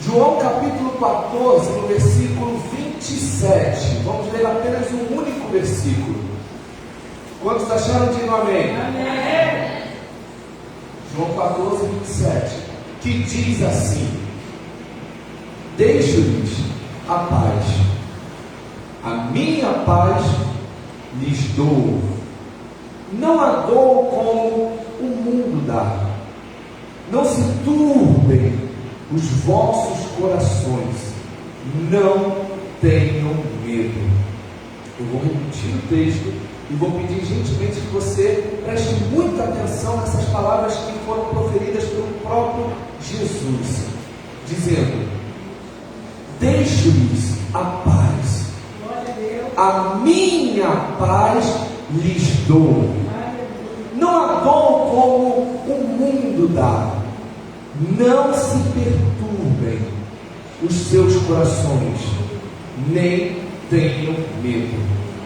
João capítulo 14, no versículo 27. Vamos ler apenas um único versículo. Quantos acharam de ir no amém? Amém. João 14, 27. Que diz assim: deixo-lhes a paz, a minha paz lhes dou. Não a dou como o mundo dá. Não se turbem os vossos corações, não tenham medo. Eu vou repetir o texto e vou pedir gentilmente que você preste muita atenção nessas palavras que foram proferidas pelo próprio Jesus, dizendo: deixo-lhes a paz, a minha paz lhes dou. Não a dou como o mundo dá. Não se perturbem os seus corações, nem tenham medo.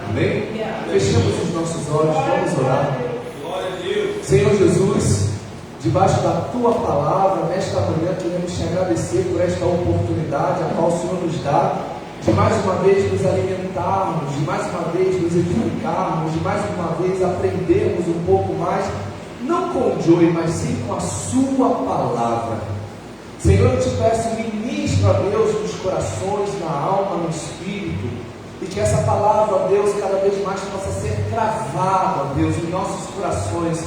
Amém? Fechamos os nossos olhos, vamos orar. Senhor Jesus, debaixo da Tua palavra, nesta manhã queremos Te agradecer por esta oportunidade a qual o Senhor nos dá, de mais uma vez nos alimentarmos, de mais uma vez nos edificarmos, de mais uma vez aprendermos um pouco mais, não com o Joey, mas sim com a Sua palavra. Senhor, eu Te peço, ministra, ó Deus, nos corações, na alma, no espírito, e que essa palavra, ó Deus, cada vez mais possa ser cravada, ó Deus, em nossos corações,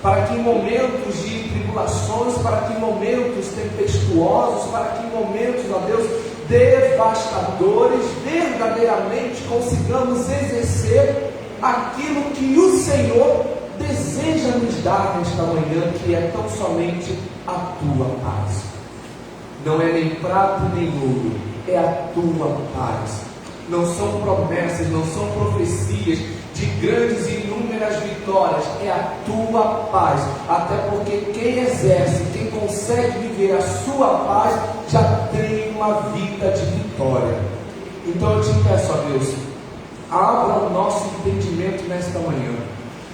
para que em momentos de tribulações, para que em momentos tempestuosos, para que em momentos, ó Deus, devastadores, verdadeiramente consigamos exercer aquilo que o Senhor deseja nos dar nesta manhã, que é tão somente a Tua paz. Não é nem prata nem ouro, é a Tua paz. Não são promessas, não são profecias de grandes e inúmeras vitórias, é a Tua paz. Até porque quem exerce, quem consegue viver a Sua paz, já tem uma vida de vitória. Então eu Te peço, ó Deus, abra o nosso entendimento nesta manhã,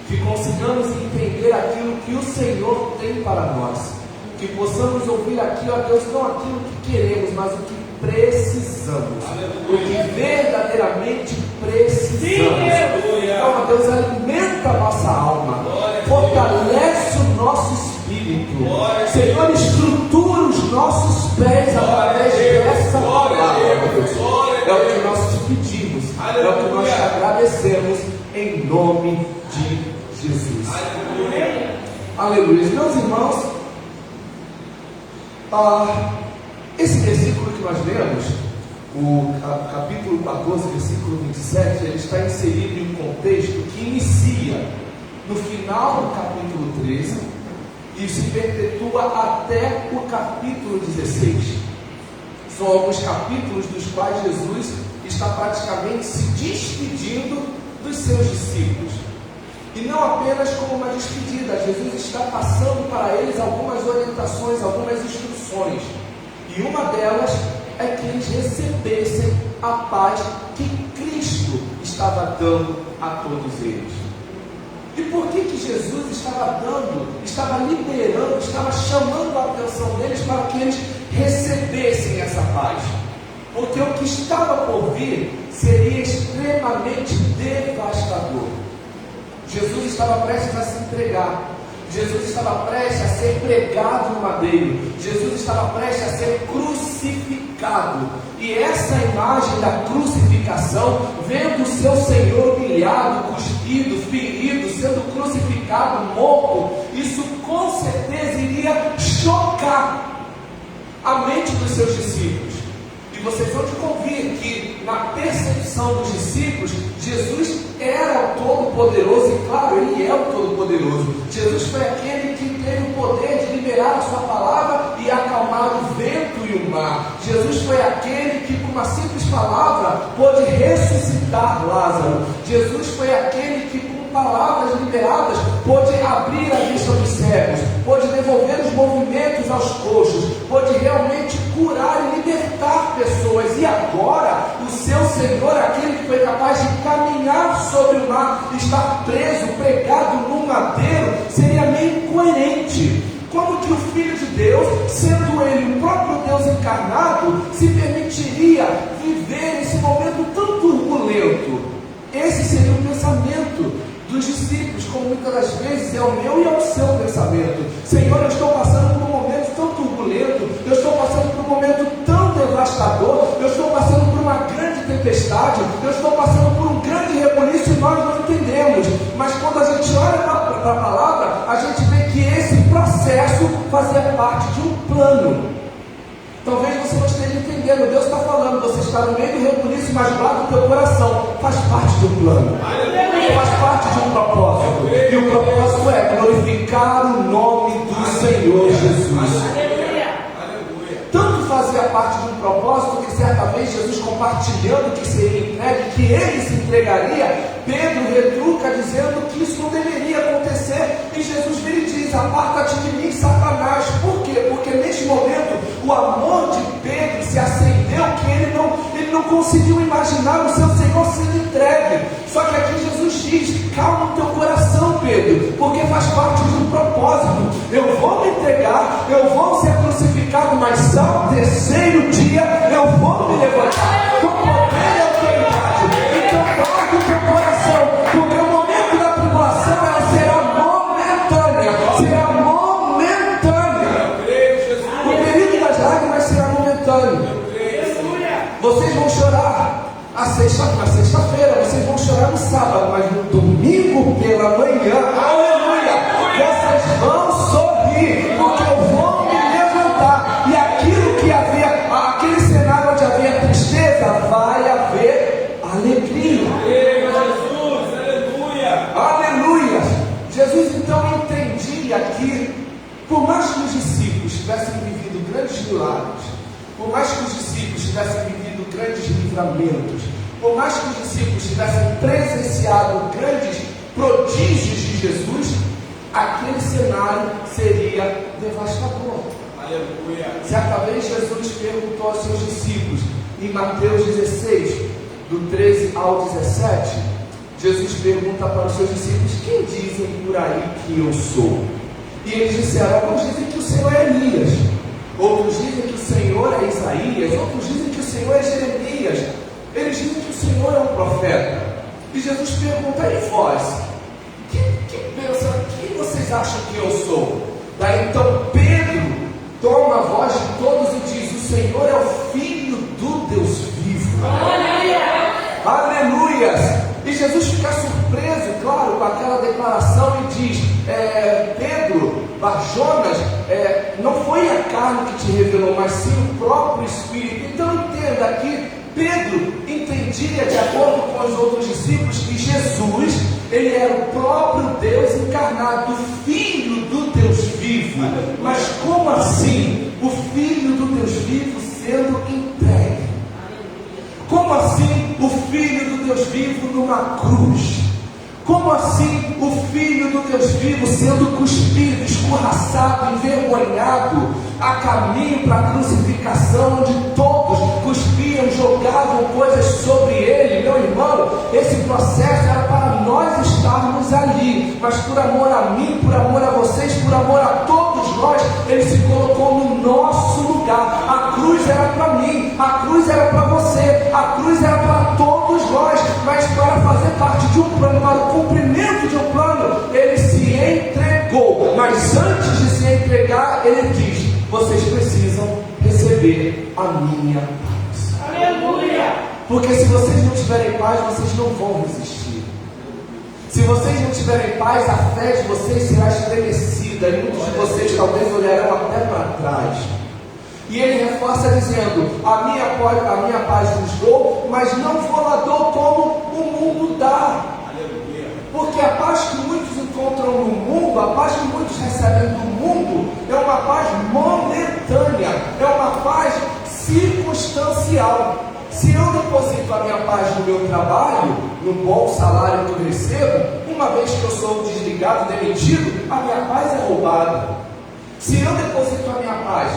que consigamos entender aquilo que o Senhor tem para nós, que possamos ouvir aqui, ó Deus, não aquilo que queremos, mas o que precisamos, o que verdadeiramente precisamos. Então, ó Deus, alimenta a nossa alma, fortalece o nosso espírito, Senhor, estrutura os nossos pés através dessa palavra, Deus. É o que nós Te pedimos, é o que nós Te agradecemos, em nome de Jesus. Aleluia. Meus irmãos, esse versículo que nós lemos, o capítulo 14, versículo 27, ele está inserido em um contexto que inicia no final do capítulo 13 e se perpetua até o capítulo 16. São alguns capítulos dos quais Jesus está praticamente se despedindo dos seus discípulos. E não apenas como uma despedida, Jesus está passando para eles algumas orientações, algumas instruções. E uma delas é que eles recebessem a paz que Cristo estava dando a todos eles. E por que Jesus estava dando, estava liberando, estava chamando a atenção deles para que eles recebessem essa paz? Porque o que estava por vir seria extremamente devastador. Jesus estava prestes a se entregar, Jesus estava prestes a ser pregado no madeiro, Jesus estava prestes a ser crucificado. E essa imagem da crucificação, vendo o seu Senhor humilhado, cuspido, ferido, sendo crucificado, morto, isso com certeza iria chocar a mente dos seus discípulos. E vocês vão de convir que na percepção dos discípulos, Jesus era o Todo-Poderoso, e claro, Ele é o Todo-Poderoso. Jesus foi aquele que teve o poder de liberar a sua palavra e acalmar o vento e o mar. Jesus foi aquele que com uma simples palavra pôde ressuscitar Lázaro. Jesus foi aquele que com palavras liberadas pôde abrir a vista dos cegos, pôde devolver os movimentos aos coxos, pôde realmente curar e libertar pessoas. E agora o seu Senhor, aquele que foi capaz de caminhar sobre o mar, estar preso, pregado num madeiro, seria meio incoerente. Como que o Filho de Deus, sendo Ele o próprio Deus encarnado, vezes é o meu e é o seu pensamento. Senhor, eu estou passando por um momento tão turbulento, eu estou passando por um momento tão devastador, eu estou passando por uma grande tempestade, eu estou passando por um grande rebuliço e nós não entendemos. Mas quando a gente olha para a palavra, a gente vê que esse processo fazia parte de um plano. Talvez você não esteja entendendo. Deus está falando, você está no meio do rebuliço, mas guarda o teu coração. Faz parte de um plano, faz parte de um propósito. E o propósito é glorificar o nome do Senhor Jesus. Tanto fazia parte de um propósito que certa vez Jesus, compartilhando que seria entregue, que ele se entregaria, Pedro retruca dizendo que isso não deveria acontecer, e Jesus vem e diz: aparta-te de mim, Satanás. Por quê? Porque neste momento o amor de Pedro se acendeu, que ele não conseguiu imaginar o seu Senhor sendo entregue. Só que aqui Jesus diz: calma o teu coração, Pedro, porque faz parte de um propósito. Eu vou me entregar, eu vou ser crucificado, mas ao terceiro dia eu vou me levantar com poder e autoridade. Então guarda o teu coração, porque o momento da tribulação ela será momentânea. Será momentânea. O período das lágrimas será momentâneo. Vocês vão chorar na sexta-feira, vocês vão chorar no sábado, mas no domingo pela manhã, aleluia, vocês vão sorrir, porque eu vou me levantar, e aquilo que havia, aquele cenário onde havia tristeza, vai haver alegria. Jesus, aleluia, aleluia. Jesus então entendia que, por mais que os discípulos tivessem vivido grandes milagres, por mais que os discípulos tivessem vivido grandes livramentos, por mais que os discípulos tivessem presenciado grandes prodígios de Jesus, aquele cenário seria devastador. Aleluia. Certa vez Jesus perguntou aos seus discípulos, em Mateus 16, do 13 ao 17, Jesus pergunta para os seus discípulos: quem dizem por aí que eu sou? E eles disseram: alguns dizem que o Senhor é Elias, outros dizem que o Senhor é Isaías, outros dizem que o Senhor é Jeremias, eles dizem que o Senhor é um profeta. E Jesus pergunta: e vós? Quem vocês acham que eu sou? Daí então Pedro toma a voz de todos e diz: o Senhor é o Filho do Deus vivo. Aleluia! Aleluia! E Jesus fica surpreso, claro, com aquela declaração e diz: Pedro, Barjonas, não foi a carne que te revelou, mas sim o próprio Espírito. Então entenda que Pedro entendia, de acordo com os outros discípulos, que Jesus, ele era o próprio Deus encarnado, o Filho do Deus vivo. Mas como assim o Filho do Deus vivo sendo entregue? Como assim o Filho do Deus vivo numa cruz? Como assim o Filho do Deus vivo sendo cuspido, escorraçado, envergonhado, a caminho para a crucificação, onde todos cuspiam, jogavam coisas sobre ele? Meu irmão, esse processo era para nós estarmos ali, mas por amor a mim, por amor a vocês, por amor a todos nós, ele se colocou no nosso lugar. A cruz era para mim, a cruz era para você, a cruz era para todos nós, mas para fazer parte de um plano, para o cumprimento de um plano, ele se entregou. Mas antes de se entregar, ele diz: vocês precisam receber a minha paz. Aleluia! Porque se vocês não tiverem paz, vocês não vão resistir. Se vocês não tiverem paz, a fé de vocês será estremecida, e muitos de vocês talvez olharão até para trás. E ele reforça dizendo: a minha paz vos dou, mas não vou lá dou como o mundo dá. Porque a paz que muitos encontram no mundo, a paz que muitos recebem do mundo, é uma paz momentânea, é uma paz circunstancial. Se eu deposito a minha paz no meu trabalho, no bom salário que eu recebo, uma vez que eu sou desligado, demitido, a minha paz é roubada. Se eu deposito a minha paz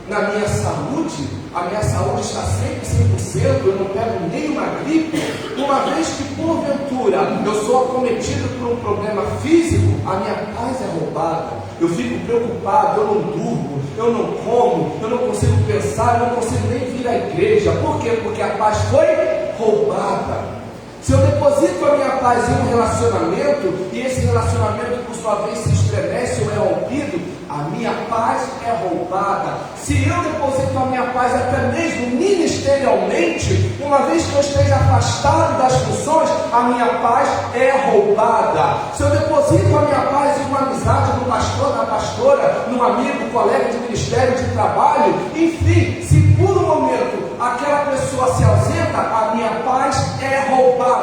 na minha saúde, a minha saúde está sempre 100%, eu não pego nenhuma gripe, uma vez que porventura eu sou acometido por um problema físico, a minha paz é roubada. Eu fico preocupado, eu não durmo, eu não como, eu não consigo pensar, eu não consigo nem vir à igreja. Por quê? Porque a paz foi roubada. Se eu deposito a minha paz em um relacionamento, e esse relacionamento por sua vez se estremece ou é rompido, a minha paz é roubada. Se eu deposito a minha paz até mesmo ministerialmente, uma vez que eu esteja afastado das funções, a minha paz é roubada. Se eu deposito a minha paz em uma amizade no pastor, na pastora, num amigo, colega de ministério, de trabalho, enfim, se por um momento aquela pessoa se ausenta, a minha paz é roubada.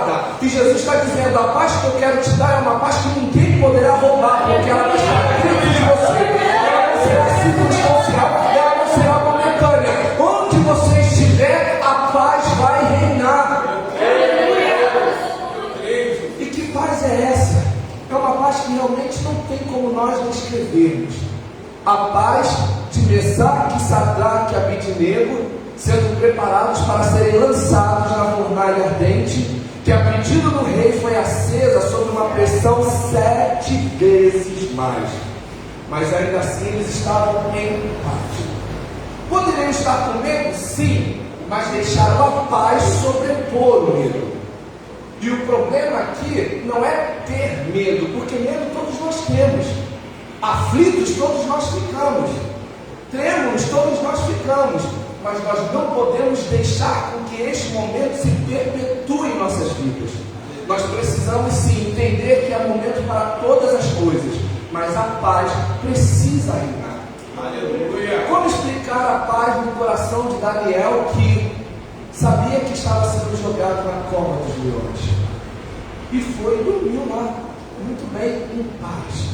E Jesus está dizendo: a paz que eu quero te dar é uma paz que ninguém poderá roubar, porque ela está dentro de você. Ela não será circunstancial, ela não será momentânea. Onde você estiver, a paz vai reinar. E que paz é essa? É uma paz que realmente não tem como nós descrevermos. A paz de Mesaque, Sadraque e Abednego, sendo preparados para serem lançados na fornalha ardente, que a pedido do rei foi acesa sob uma pressão 7 vezes mais. Mas ainda assim eles estavam em paz. Poderiam estar com medo? Sim, mas deixaram a paz sobrepor o medo. E o problema aqui não é ter medo, porque medo todos nós temos. Aflitos todos nós ficamos. Trêmulos todos nós ficamos. Mas nós não podemos deixar com que este momento se perpetue em nossas vidas. Nós precisamos sim entender que é momento para todas as coisas, mas a paz precisa reinar. Aleluia. Como explicar a paz no coração de Daniel, que sabia que estava sendo jogado na cova dos leões e foi e dormiu lá, muito bem, em paz?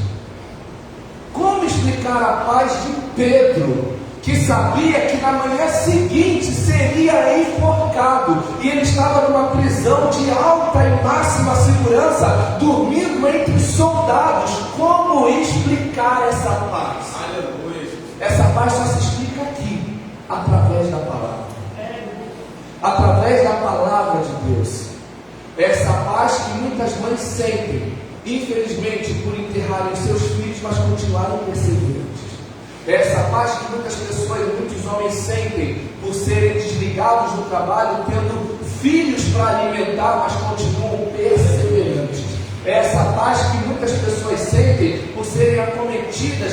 Como explicar a paz de Pedro, que sabia que na manhã seguinte seria enforcado, e ele estava numa prisão de alta e máxima segurança, dormindo entre soldados? Como explicar essa paz? Aleluia. Essa paz só se explica aqui, através da palavra. Através da palavra de Deus. Essa paz que muitas mães sentem, infelizmente, por enterrarem seus filhos, mas continuarem perseverantes. Essa paz que muitas pessoas, muitos homens sentem por serem desligados do trabalho, tendo filhos para alimentar, mas continuam perseverantes. Essa paz que muitas pessoas sentem por serem acometidas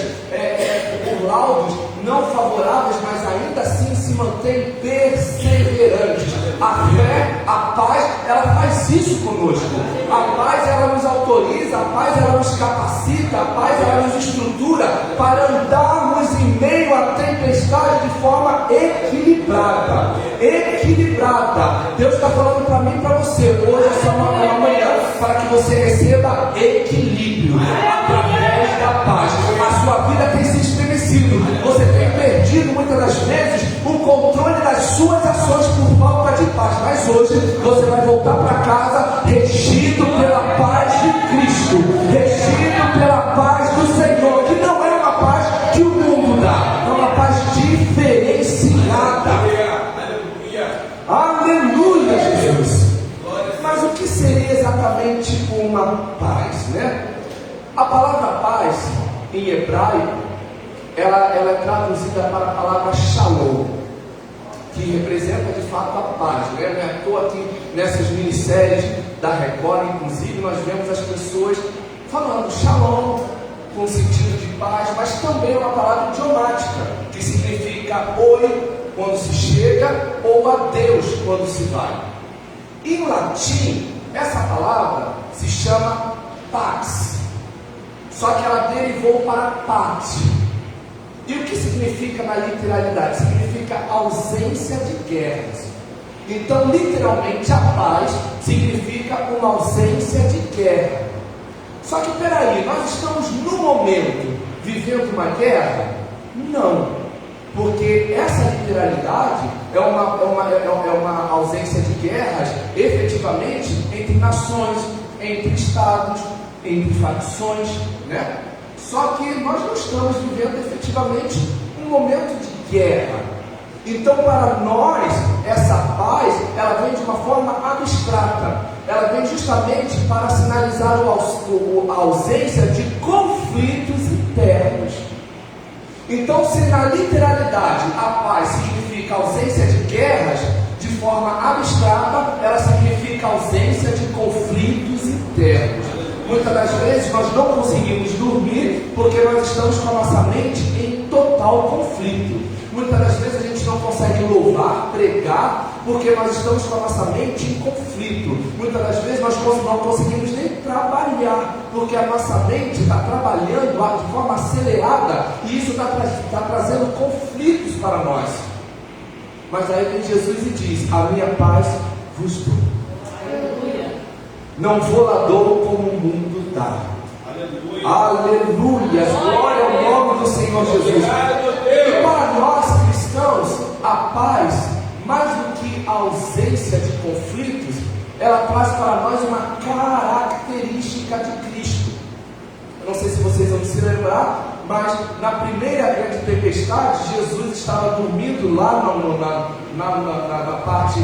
por laudos não favoráveis, mas ainda assim se mantêm perseverantes. A fé, a paz, ela faz isso conosco. A paz, ela nos autoriza, a paz, ela nos capacita, a paz, ela nos estrutura para andarmos em meio à tempestade de forma equilibrada. Equilibrada. Deus está falando para mim e para você, hoje é só uma manhã, para que você receba equilíbrio através da paz. A sua vida tem se estremecido, você tem perdido muitas das vezes o controle das suas ações por falta de paz, mas hoje você vai voltar para casa regido pela paz de Cristo, regido pela paz do Senhor, que não é uma paz que o mundo dá, é uma paz diferenciada. Aleluia, Jesus. Mas o que seria exatamente uma paz, né? A palavra paz em hebraico, ela é traduzida para a palavra shalom, que representa de fato a paz, né? Não é à toa que nessas minisséries da Record, inclusive, nós vemos as pessoas falando shalom com sentido de paz, mas também é uma palavra idiomática, que significa oi quando se chega ou adeus quando se vai. Em latim, essa palavra se chama pax, só que ela derivou para pax. E o que significa na literalidade? Significa ausência de guerras. Então, literalmente, a paz significa uma ausência de guerra. Só que, peraí, nós estamos no momento vivendo uma guerra? Não, porque essa literalidade é uma ausência de guerras, efetivamente, entre nações, entre estados, entre facções, né? Só que nós não estamos vivendo efetivamente um momento de guerra. Então, para nós, essa paz, ela vem de uma forma abstrata. Ela vem justamente para sinalizar a ausência de conflitos internos. Então, se na literalidade a paz significa ausência de guerras, de forma abstrata, ela significa ausência de Muitas das vezes nós não conseguimos dormir porque nós estamos com a nossa mente em total conflito. Muitas das vezes a gente não consegue louvar, pregar, porque nós estamos com a nossa mente em conflito. Muitas das vezes nós não conseguimos nem trabalhar, porque a nossa mente está trabalhando de forma acelerada, e isso está trazendo conflitos para nós. Mas aí vem Jesus e diz: a minha paz vos dou. Não vou lá dou como o mundo dá. Aleluia. Glória ao nome do Senhor Jesus. E para nós cristãos, a paz, mais do que a ausência de conflitos, ela traz para nós uma característica de Cristo. Eu não sei se vocês vão se lembrar, mas na primeira grande tempestade, Jesus estava dormindo lá na parte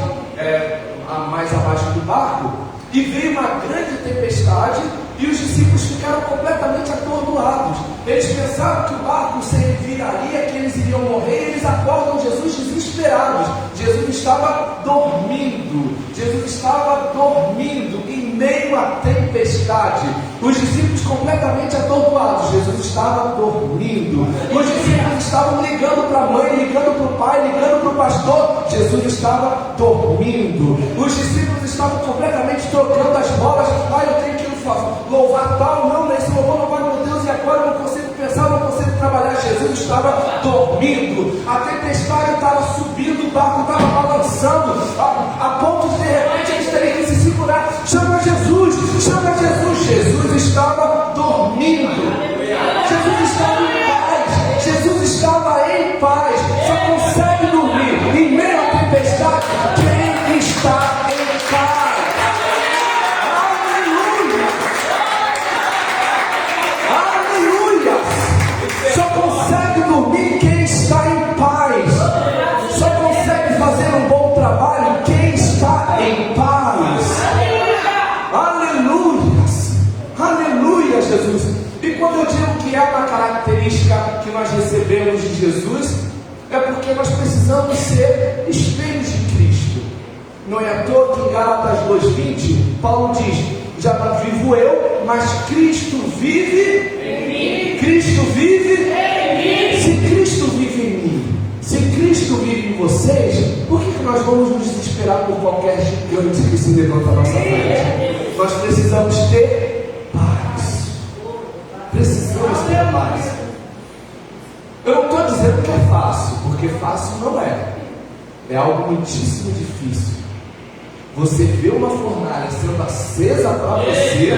mais abaixo do barco, e veio uma grande tempestade, e os discípulos ficaram completamente atordoados. Eles pensaram que o barco se viraria, que eles iriam morrer, e eles acordam Jesus desesperados. Jesus estava dormindo. Jesus estava dormindo em meio à tempestade. Os discípulos completamente atordoados. Jesus estava dormindo. Os discípulos estavam ligando para a mãe, ligando para o pai, ligando para o pastor. Jesus estava dormindo. Os discípulos estavam completamente trocando as bolas. Pai, eu tenho que louvar tal, não, nesse louvor não vai, meu Deus, e agora eu não consigo pensar, não consigo trabalhar. Jesus estava dormindo. A tempestade estava subindo, o barco estava balançando, a ponto de repente eles terem que se segurar. Chama Jesus, chama Jesus. Jesus estava dormindo. Jesus estava em paz. Jesus estava em paz. Só consegue dormir em meio à tempestade quem está em paz. Só consegue dormir quem está em paz. Só consegue fazer um bom trabalho quem está em paz. Aleluia. Aleluia, Jesus. E quando eu digo que é uma característica que nós recebemos de Jesus, é porque nós precisamos ser espelhos de Cristo. Não é à toa que em Gálatas 2:20 Paulo diz: já não vivo eu, mas Cristo vive em mim. Cristo vive em mim. Se Cristo vive em mim, se Cristo vive em vocês, por que nós vamos nos desesperar por qualquer gigante que se levanta à nossa frente? Nós precisamos ter paz. Precisamos ter paz. Eu não estou dizendo que é fácil, porque fácil não é. É algo muitíssimo difícil. Você vê uma fornalha sendo acesa para você.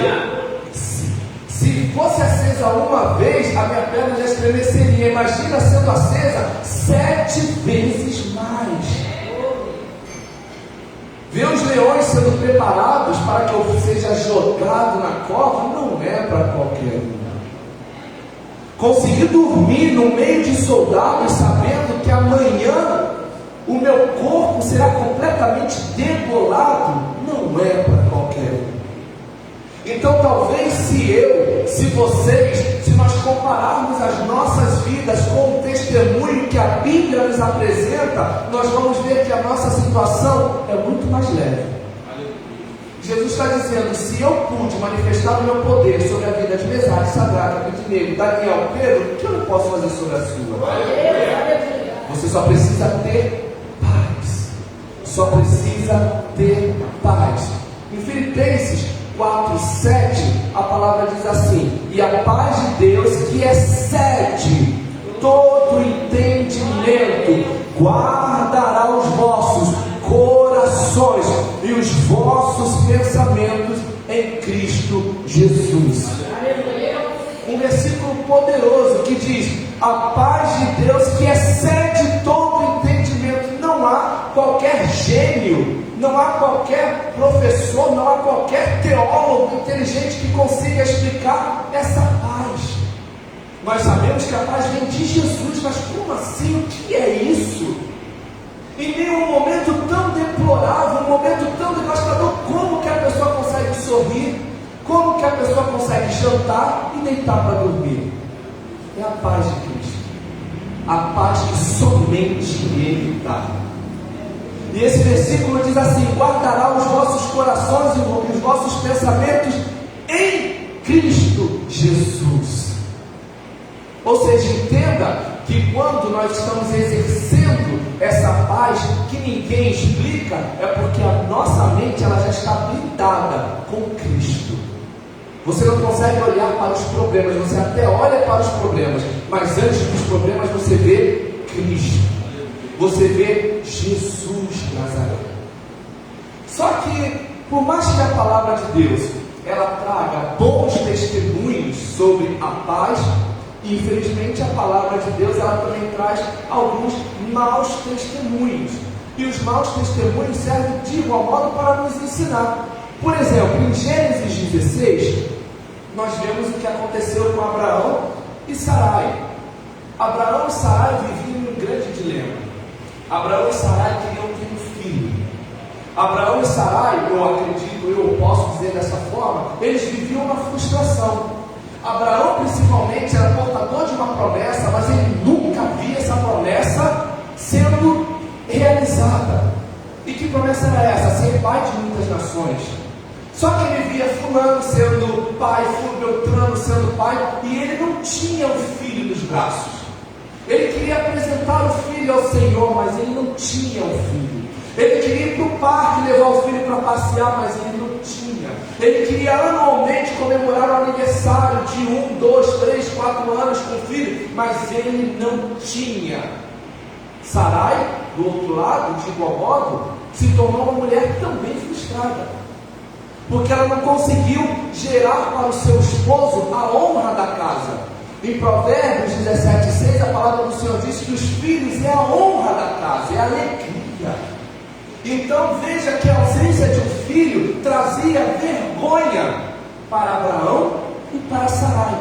Se fosse acesa uma vez, a minha perna já estremeceria. Imagina sendo acesa 7 vezes mais. Ver os leões sendo preparados para que eu seja jogado na cova não é para qualquer um. Conseguir dormir no meio de soldados, sabendo que amanhã o meu corpo será completamente degolado, não é para qualquer um. Então talvez se vocês, se nós compararmos as nossas vidas com o testemunho que a Bíblia nos apresenta, nós vamos ver que a nossa situação é muito mais leve. Jesus está dizendo: se eu pude manifestar o meu poder sobre a vida de Mesaque, Sadraque, Abednego, Daniel, Pedro, o que eu não posso fazer sobre a sua? Você só precisa ter paz. Só precisa ter paz. Em Filipenses 4:7, a palavra diz assim: e a paz de Deus, que excede todo entendimento, guardará os vossos corações e os vossos pensamentos em Cristo Jesus. Um versículo poderoso que diz: a paz de Deus, que excede todo entendimento. Não há qualquer gênio, não há qualquer professor, não há qualquer teólogo inteligente que consiga explicar essa paz. Nós sabemos que a paz vem de Jesus, mas como assim? O que é isso? Em meio a um momento tão deplorável, um momento tão devastador, como que a pessoa consegue sorrir? Como que a pessoa consegue jantar e deitar para dormir? É a paz de Cristo. A paz que somente Ele dá. E esse versículo diz assim: guardará os vossos corações e os vossos pensamentos em Cristo Jesus. Ou seja, entenda que quando nós estamos exercendo essa paz que ninguém explica, é porque a nossa mente ela já está blindada com Cristo. Você não consegue olhar para os problemas, você até olha para os problemas, mas antes dos problemas você vê Cristo, você vê Jesus de Nazaré. Só que, por mais que a palavra de Deus ela traga bons testemunhos sobre a paz, infelizmente a palavra de Deus ela também traz alguns maus testemunhos, e os maus testemunhos servem de igual modo para nos ensinar. Por exemplo, em Gênesis 16 nós vemos o que aconteceu com Abraão e Sarai. Abraão e Sarai viviam em um grande dilema. Abraão e Sarai queriam ter um filho. Abraão e Sarai, eu acredito, eu posso dizer dessa forma, eles viviam uma frustração. Abraão principalmente era portador de uma promessa, mas ele nunca via essa promessa sendo realizada. E que promessa era essa? Ser pai de muitas nações. Só que ele via fulano sendo pai, Beltrano sendo pai, e ele não tinha o filho nos braços. Ele queria apresentar o filho ao Senhor, mas ele não tinha o filho. Ele queria ir para o parque, levar o filho para passear, mas ele não tinha. Ele queria anualmente comemorar o aniversário de 1, 2, 3, 4 anos com o filho, mas ele não tinha. Sarai, do outro lado, de igual modo, se tornou uma mulher também frustrada, porque ela não conseguiu gerar para o seu esposo a honra da casa. Em Provérbios 17:6, a palavra do Senhor diz que os filhos é a honra da casa, é a alegria. Então veja que a ausência de um filho trazia vergonha para Abraão e para Sarai.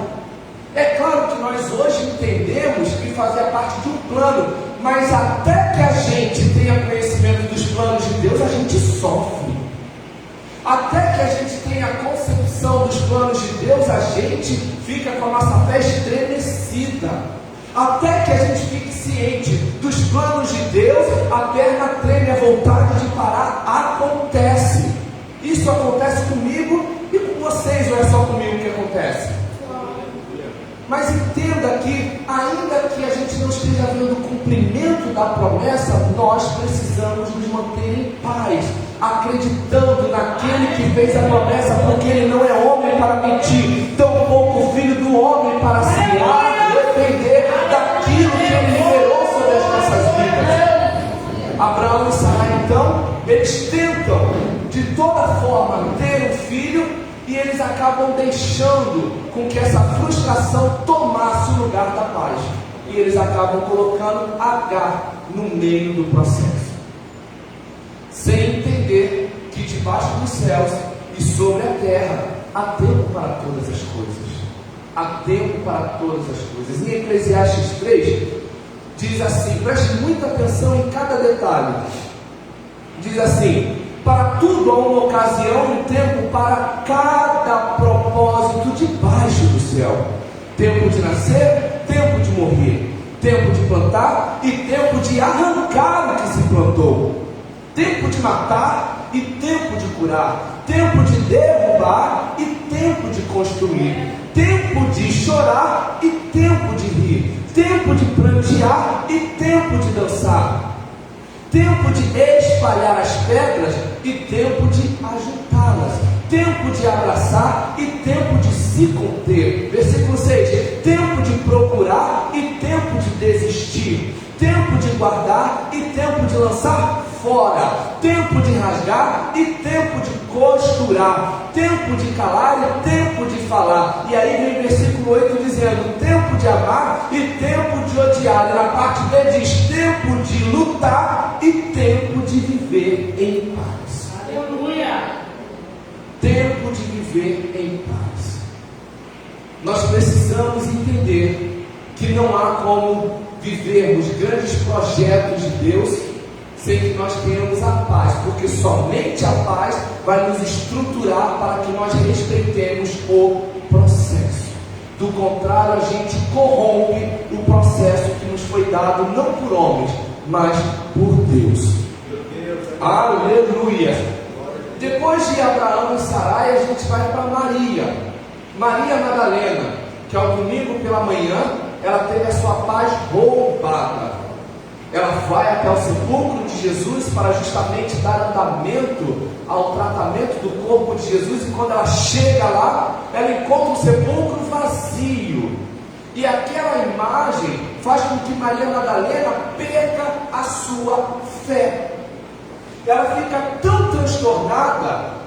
É claro que nós hoje entendemos que fazia parte de um plano, mas até que a gente tenha conhecimento dos planos de Deus, a gente sofre. Até que a gente tenha a concepção dos planos de Deus, a gente fica com a nossa fé estremecida. Até que a gente fique ciente dos planos de Deus, a perna treme, a vontade de parar acontece. Isso acontece comigo e com vocês, ou é só comigo que acontece? Mas entenda que, ainda que a gente não esteja vendo o cumprimento da promessa, nós precisamos nos manter em paz, acreditando naquele que fez a promessa, porque ele não é homem para mentir, tampouco filho do homem para se depender daquilo que ele liberou sobre as nossas vidas. Abraão e Sarai, então, eles tentam de toda forma ter um filho, e eles acabam deixando com que essa frustração tomasse o lugar da paz, e eles acabam colocando Agar no meio do processo, sem entender que debaixo dos céus e sobre a terra há tempo para todas as coisas. Há tempo para todas as coisas. Em Eclesiastes 3 diz assim, preste muita atenção em cada detalhe. Diz assim: para tudo há uma ocasião e um tempo para cada propósito debaixo do céu. Tempo de nascer, tempo de morrer, tempo de plantar e tempo de arrancar o que se plantou, tempo de matar e tempo de curar, tempo de derrubar e tempo de construir, tempo de chorar e tempo de rir, tempo de prantear e tempo de dançar, tempo de espalhar as pedras e tempo de ajuntá-las, tempo de abraçar e tempo de se conter. Versículo 6: tempo de procurar e tempo de desistir, tempo de guardar e tempo de lançar fora, tempo de rasgar e tempo de costurar, tempo de calar e tempo de falar. E aí vem o versículo 8 dizendo: tempo de amar e tempo de odiar. E na parte B diz: tempo de lutar e tempo de viver em paz. Aleluia! Tempo de viver em paz. Nós precisamos entender que não há como vivermos grandes projetos de Deus sem que nós tenhamos a paz, porque somente a paz vai nos estruturar para que nós respeitemos o processo. Do contrário, a gente corrompe o processo que nos foi dado não por homens, mas por Deus. Aleluia! Depois de Abraão e Sarai, a gente vai para Maria. Maria Madalena, que ao domingo pela manhã, ela teve a sua paz roubada. Ela vai até o sepulcro de Jesus para justamente dar andamento ao tratamento do corpo de Jesus. E quando ela chega lá, ela encontra o sepulcro vazio. E aquela imagem faz com que Maria Madalena perca a sua fé. Ela fica tão transtornada,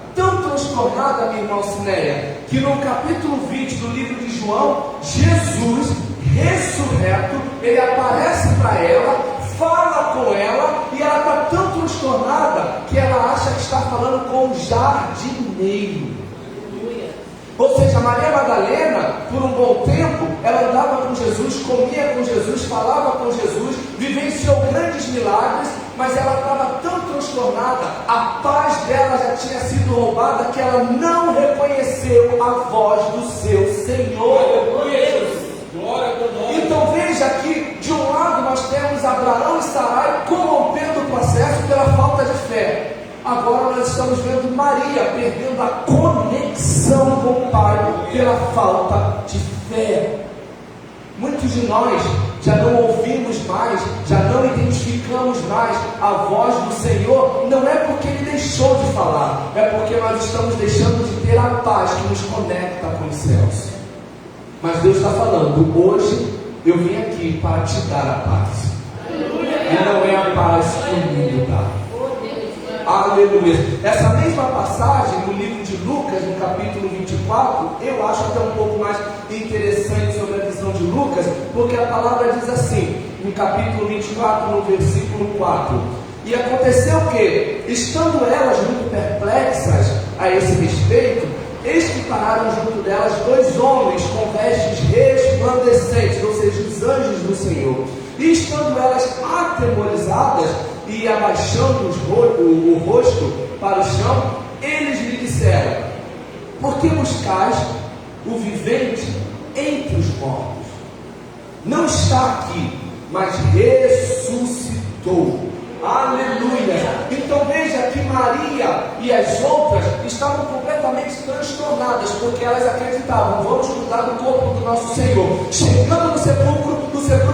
minha irmã Cinéia, que no capítulo 20 do livro de João, Jesus ressurreto, ele aparece para ela, fala com ela, e ela está tão transtornada que ela acha que está falando com um jardineiro. Ou seja, Maria Madalena, por um bom tempo, ela andava com Jesus, comia com Jesus, falava com Jesus, vivenciou grandes milagres, mas ela estava tão transtornada, a paz dela já tinha sido roubada, que ela não reconheceu a voz do seu Senhor. Então veja que, de um lado nós temos Abraão e Sarai corrompendo o processo pela falta de fé. Agora nós estamos vendo Maria perdendo a conexão com o Pai pela falta de fé. Muitos de nós já não ouvimos mais, já não identificamos mais a voz do Senhor, não é porque Ele deixou de falar, é porque nós estamos deixando de ter a paz que nos conecta com os céus. Mas Deus está falando, hoje eu vim aqui para te dar a paz. E não é a paz que o mundo dá. Aleluia. Essa mesma passagem no livro de Lucas, no capítulo 24, eu acho até um pouco mais interessante sobre a visão de Lucas, porque a palavra diz assim, no capítulo 24, no versículo 4: e aconteceu que, estando elas muito perplexas a esse respeito, eis que pararam junto delas dois homens com vestes resplandecentes, ou seja, os anjos do Senhor. E estando elas atemorizadas e abaixando o rosto para o chão, eles lhe disseram: por que buscais o vivente entre os mortos? Não está aqui, mas ressuscitou. Aleluia! Então veja que Maria e as outras estavam completamente transtornadas, porque elas acreditavam, vamos cuidar do corpo do nosso Senhor. Chegando no sepulcro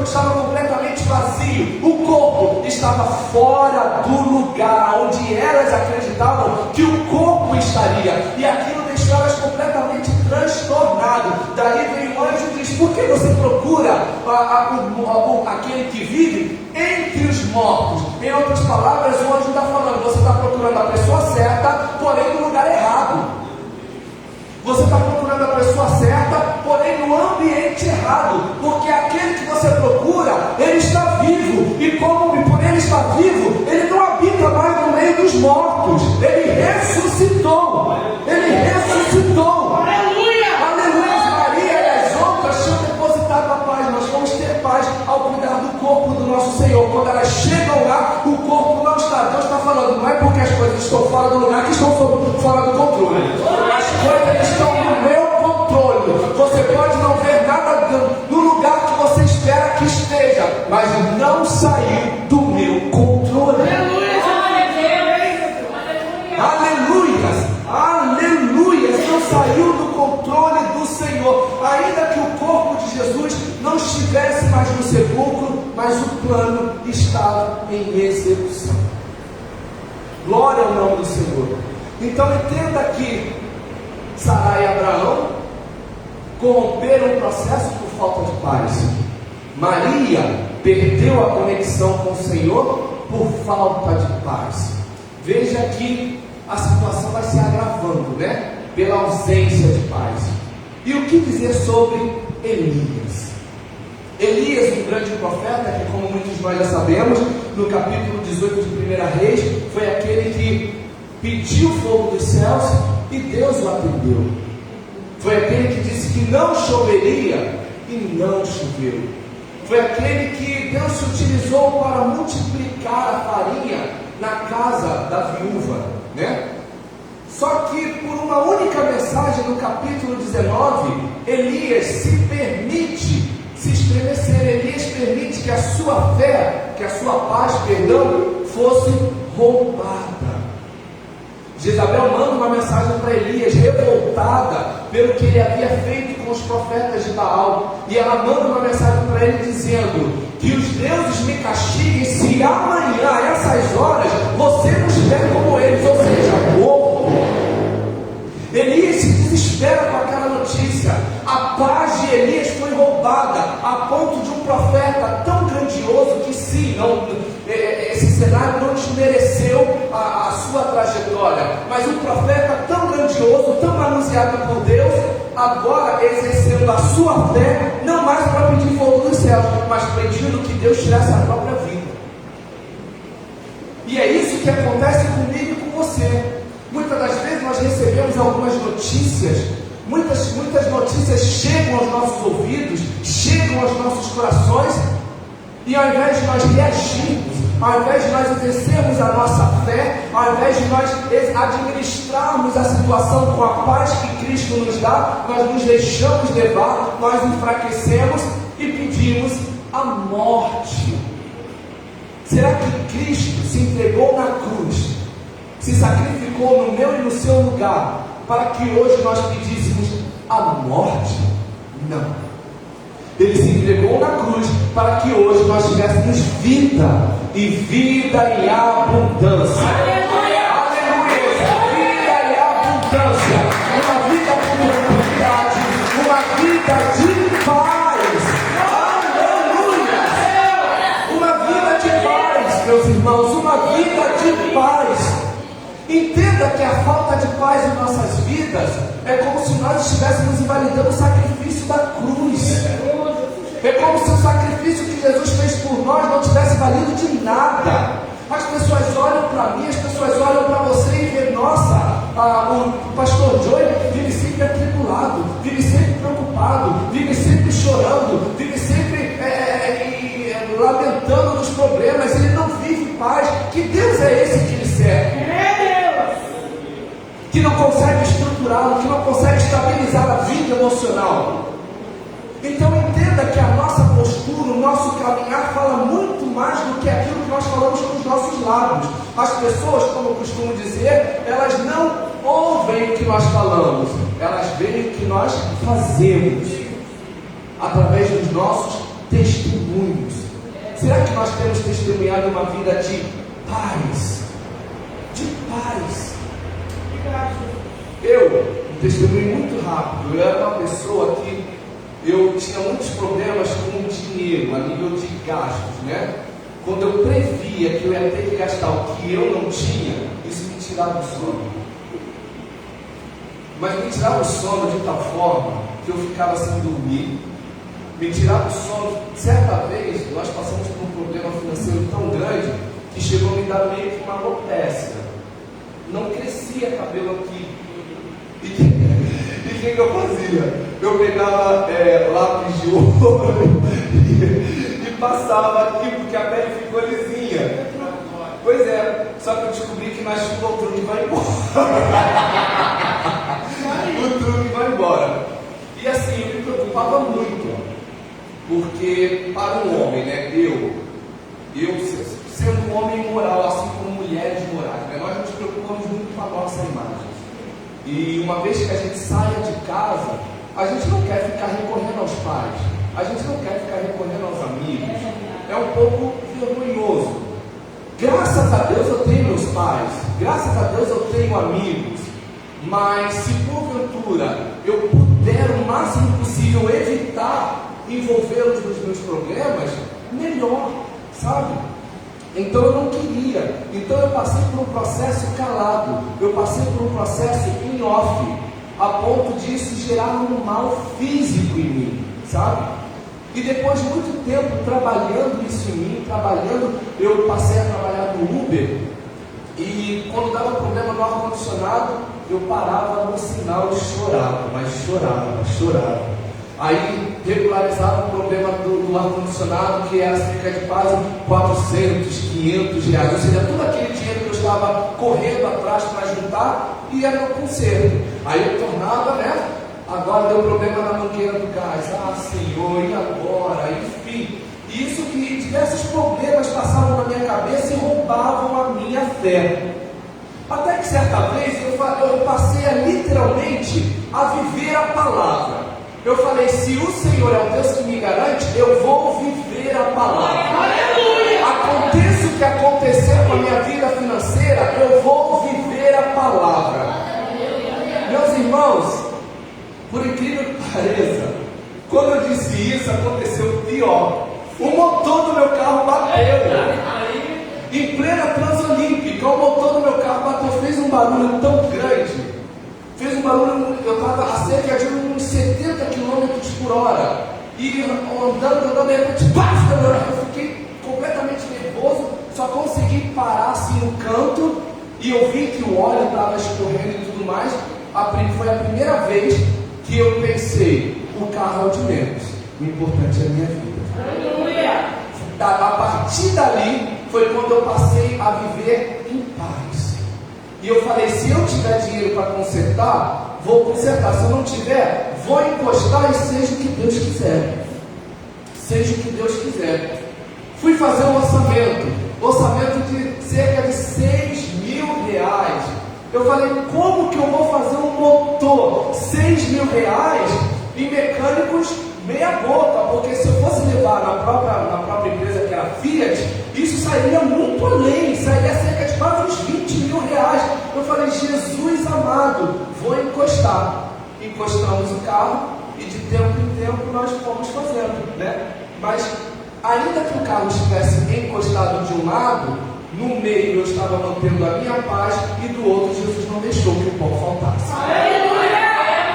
estava completamente vazio, o corpo estava fora do lugar onde elas acreditavam que o corpo estaria, e aquilo deixou elas completamente transtornadas. Daí veio o anjo e diz: por que você procura aquele que vive entre os mortos? Em outras palavras, o anjo está falando, você está procurando a pessoa certa, porém no lugar errado. Você está procurando a pessoa certa, porém no ambiente errado, porque aquele que você procura, ele está vivo, e como por ele estar vivo, ele não habita mais no meio dos mortos, ele ressuscitou, aleluia, Maria e as outras tinham depositado a paz. Nós vamos ter paz ao cuidar do corpo do nosso Senhor. Quando elas chegam lá, o corpo não está. Deus está falando, não é porque as coisas estão fora do lugar que estão fora do controle. As coisas estão no meu controle. Você pode não ver nada no lugar que você espera que esteja, mas não saiu do meu controle. Aleluia, não saiu do controle do Senhor. Ainda que o corpo de Jesus não estivesse mais no sepulcro, mas o plano estava em execução. Glória ao nome do Senhor. Então entenda que Sarai e Abraão corromperam o processo por falta de paz. Maria perdeu a conexão com o Senhor por falta de paz. Veja que a situação vai se agravando, né? Pela ausência de paz. E o que dizer sobre Elias? Elias, um grande profeta, que como muitos de nós já sabemos, no capítulo 18 de 1 Reis, foi aquele que pediu fogo dos céus e Deus o atendeu. Foi aquele que disse que não choveria e não choveu. Foi aquele que Deus se utilizou para multiplicar a farinha na casa da viúva, né? Só que por uma única mensagem no capítulo 19, Elias se permite se estremecer. Elias permite que a sua fé, que a sua paz, fosse roubada. Jezabel manda uma mensagem para Elias, revoltada pelo que ele havia feito com os profetas de Baal. E ela manda uma mensagem para ele dizendo: que os deuses me castiguem se amanhã, a essas horas, você não estiver como eles, ou seja, morto. Elias se desespera com aquela notícia. A paz de Elias foi roubada, a ponto de um profeta tão grandioso que sim, esse cenário não desmereceu a sua trajetória, mas um profeta tão grandioso, tão manuseado por Deus, agora exercendo a sua fé, não mais para pedir fogo dos céus, mas pedindo que Deus tirasse a própria vida. E é isso que acontece comigo e com você. Muitas das vezes nós recebemos algumas notícias, muitas notícias chegam aos nossos ouvidos, chegam aos nossos corações, e ao invés de nós reagirmos, ao invés de nós exercermos a nossa fé, ao invés de nós administrarmos a situação com a paz que Cristo nos dá, nós nos deixamos levar, nós enfraquecemos e pedimos a morte. Será que Cristo se entregou na cruz, se sacrificou no meu e no seu lugar, para que hoje nós pedíssemos a morte? Não. Ele se entregou na cruz para que hoje nós tivéssemos vida, e vida em abundância. Aleluia! Vida em abundância. Uma vida com tranquilidade, uma vida de paz. Aleluia! Uma vida de paz, meus irmãos, uma vida de paz. Entenda que a falta de paz em nossas vidas é como se nós estivéssemos invalidando o sacrifício da cruz. É como se o sacrifício que Jesus fez por nós não tivesse valido de nada. As pessoas olham para mim, as pessoas olham para você e veem: nossa, o pastor Joey vive sempre atribulado, vive sempre preocupado, vive sempre chorando, vive sempre lamentando nos problemas, ele não vive paz. Que Deus é esse que ele serve? Que não consegue estruturá-lo, que não consegue estabilizar a vida emocional. Então entenda que a nossa postura, o nosso caminhar fala muito mais do que aquilo que nós falamos com os nossos lábios. As pessoas, como eu costumo dizer, elas não ouvem o que nós falamos, elas veem o que nós fazemos, através dos nossos testemunhos. Será que nós temos testemunhado uma vida de paz? De paz. Um testemunho muito rápido. Eu era uma pessoa que eu tinha muitos problemas com dinheiro, a nível de gastos, né? Quando eu previa que eu ia ter que gastar o que eu não tinha, isso me tirava o sono. Mas me tirava o sono de tal forma que eu ficava sem dormir. Me tirava o sono. Certa vez, nós passamos por um problema financeiro tão grande que chegou a me dar meio que uma alopecia. Não crescia cabelo aqui. E o que eu fazia? Eu pegava lápis de ouro e passava aqui, porque a pele ficou lisinha. Pois é, só que eu descobri que na chuva o truque vai embora. O truque vai embora. E assim, eu me preocupava muito, porque para um homem, né, eu sendo um homem moral, assim como mulheres morais, né, nós nos preocupamos muito com a nossa imagem. E uma vez que a gente saia de casa, a gente não quer ficar recorrendo aos pais, a gente não quer ficar recorrendo aos amigos. É um pouco vergonhoso. Graças a Deus eu tenho meus pais, graças a Deus eu tenho amigos, mas se porventura eu puder o máximo possível evitar envolvê-los nos meus problemas, melhor, sabe? Então eu não queria. Então eu passei por um processo calado, eu passei por um processo em off, a ponto disso gerar um mal físico em mim, sabe? E depois de muito tempo trabalhando isso em mim, eu passei a trabalhar no Uber, e quando dava problema no ar-condicionado, eu parava no sinal e chorava, mas chorava. Aí regularizava o problema do ar-condicionado, que era cerca de quase 400, 500 reais. Ou seja, todo aquele dinheiro que eu estava correndo atrás para juntar, ia no conserto. Aí eu tornava, né? Agora deu problema na mangueira do gás. Ah, Senhor, e agora? Enfim, isso que diversos problemas passavam na minha cabeça e roubavam a minha fé. Até que certa vez eu passei literalmente a viver a palavra. Eu falei, se o Senhor é o Deus que me garante, eu vou viver a palavra. Aconteça o que acontecer com a minha vida financeira, eu vou viver a palavra. Meus irmãos, por incrível que pareça, quando eu disse isso, aconteceu pior. O motor do meu carro bateu. Em plena Transolímpica, o motor do meu carro bateu, fez um barulho tão grande. Fez um barulho, eu estava a cerca de uns 70 km por hora. E andando, de repente, eu fiquei completamente nervoso. Só consegui parar assim no canto. E eu vi que o óleo estava escorrendo e tudo mais. Foi a primeira vez que eu pensei, o carro é o de menos. O importante é a minha vida. A partir dali, foi quando eu passei a viver em paz. E eu falei, se eu tiver dinheiro para consertar, vou consertar. Se eu não tiver, vou encostar e seja o que Deus quiser. Seja o que Deus quiser. Fui fazer um orçamento de cerca de 6 mil reais. Eu falei, como que eu vou fazer um motor 6 mil reais e mecânicos meia boca? Porque se eu fosse levar na própria empresa que era a Fiat, isso sairia muito além, sairia cerca de quase uns 20 mil reais. Eu falei, Jesus amado, vou encostar. Encostamos o carro e de tempo em tempo nós fomos fazendo, né? Mas ainda que o carro estivesse encostado de um lado, no meio eu estava mantendo a minha paz e do outro Jesus não deixou que o pão faltasse.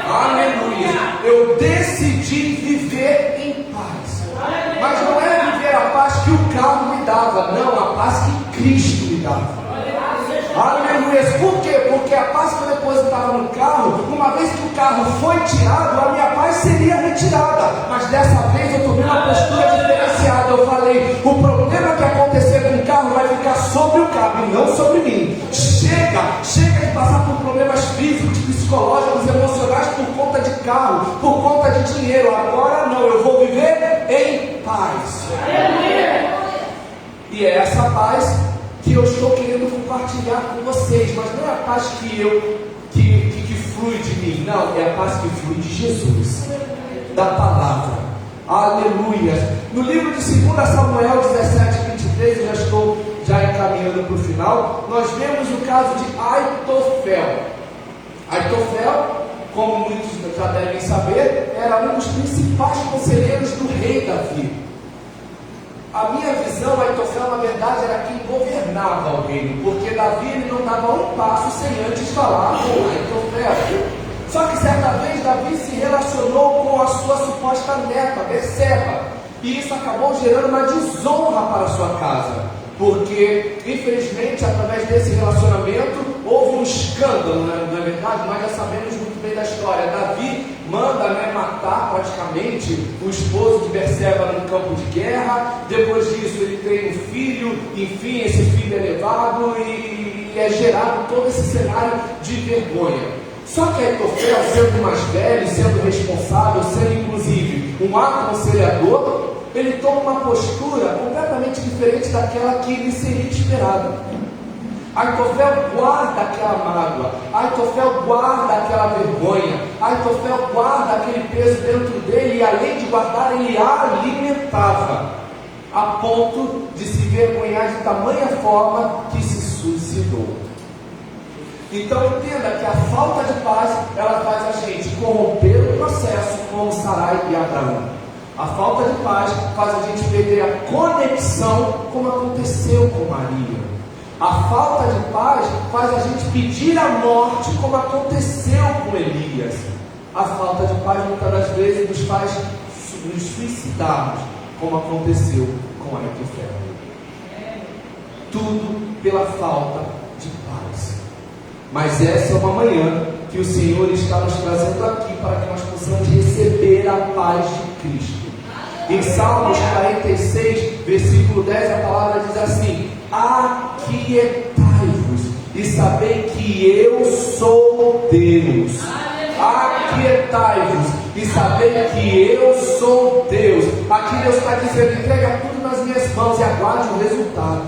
Aleluia! Eu decidi viver em paz. Mas não é viver a paz que o carro me dava, não, a paz que Cristo me dava. Aleluia! Por quê? Porque a paz que eu depositava no carro, uma vez que o carro foi tirado, a minha paz seria retirada. Mas dessa vez eu tomei uma postura diferenciada. Eu falei, o problema que acontecer com o carro vai ficar sobre o carro e não sobre mim. Chega de passar por problemas físicos, psicológicos, emocionais por conta de carro, por conta de dinheiro. Agora não, eu vou viver em paz. E é essa paz que eu estou querendo compartilhar com vocês, mas não é a paz que flui de mim, não, é a paz que flui de Jesus, da palavra. Aleluia. No livro de 2 Samuel 17:23, eu já estou encaminhando para o final, nós vemos o caso de Aitofel. Aitofel, como muitos já devem saber, era um dos principais conselheiros do rei Davi. A minha visão, Aitofel, na verdade, era quem governava o reino, porque Davi ele não dava um passo sem antes falar com Aitofel. Só que certa vez Davi se relacionou com a sua suposta neta, Betseba, e isso acabou gerando uma desonra para a sua casa, porque, infelizmente, através desse relacionamento, houve um escândalo, não é verdade? Nós já sabemos muito bem da história. Davi manda matar praticamente o esposo de Betseba no campo de guerra. Depois disso ele tem um filho, enfim, esse filho é levado e é gerado todo esse cenário de vergonha. Só que Aitofel, sendo mais velho, sendo responsável, sendo inclusive um aconselhador, ele toma uma postura completamente diferente daquela que lhe seria esperada. Aitofel guarda aquela mágoa, Aitofel guarda aquela vergonha, Aitofel guarda aquele peso dentro dele, e além de guardar, ele alimentava, a ponto de se vergonhar de tamanha forma que se suicidou. Então entenda que a falta de paz, ela faz a gente corromper o processo como Sarai e Abraão. A falta de paz faz a gente perder a conexão, como aconteceu com Maria. A falta de paz faz a gente pedir a morte, como aconteceu com Elias. A falta de paz muitas das vezes nos faz nos suicidarmos, como aconteceu com Aitofel. Tudo pela falta de paz. Mas essa é uma manhã que o Senhor está nos trazendo aqui para que nós possamos receber a paz de Cristo. Em Salmos 46, versículo 10, a palavra diz assim: aquietai-vos e sabei que eu sou Deus. Aquietai-vos e sabei que eu sou Deus. Aqui Deus está dizendo: entrega tudo nas minhas mãos e aguarde o resultado.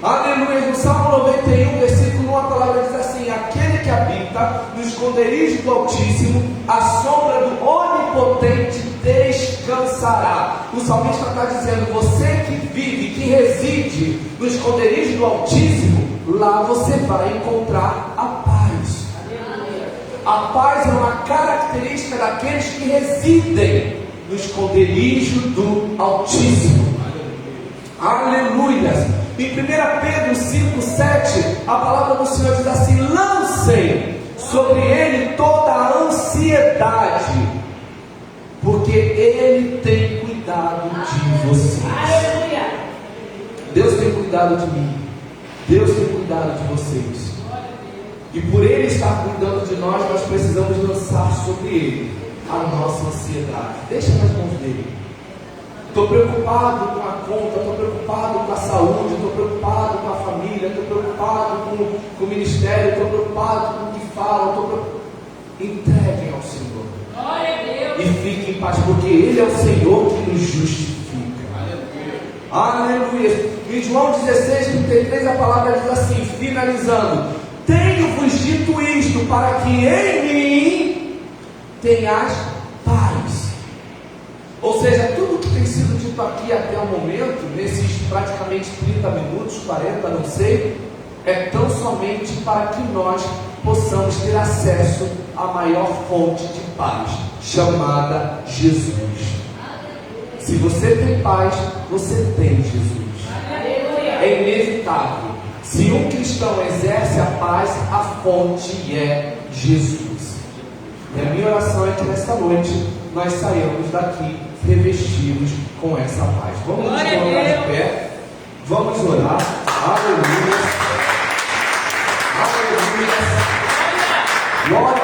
Aleluia. No Salmo 91, versículo 1, a palavra diz assim: aquele que habita no esconderijo do Altíssimo, a sombra do Onipotente descansará. O salmista está dizendo: você que vive, que reside no esconderijo do Altíssimo, lá você vai encontrar a paz. A paz é uma característica daqueles que residem no esconderijo do Altíssimo. Aleluia! Em 1 Pedro 5,7, a palavra do Senhor diz assim: lancem sobre ele toda a ansiedade, porque ele tem cuidado de vocês. Deus tem cuidado de mim, Deus tem cuidado de vocês, e por ele estar cuidando de nós, nós precisamos lançar sobre ele a nossa ansiedade. Deixa nas mãos dele. Estou preocupado com a conta, estou preocupado com a saúde, estou preocupado com a família, estou preocupado com o ministério, estou preocupado com o que falam. Entreguem ao Senhor. Glória a Deus. E fiquem em paz, porque Ele é o Senhor que nos justifica. Aleluia. Em João 16:33 a palavra diz assim, finalizando: tenho-vos dito isto para que em mim tenhas paz. Ou seja, tudo que tem sido dito aqui até o momento, nesses praticamente 30 minutos, 40, não sei, é tão somente para que nós possamos ter acesso à maior fonte de paz, chamada Jesus. Se você tem paz, você tem Jesus. É inevitável. Se um cristão exerce a paz, a fonte é Jesus. E a minha oração é que nesta noite nós saiamos daqui revestidos com essa paz. Vamos nos colocar de pé, vamos orar. Aleluia, aleluia, glória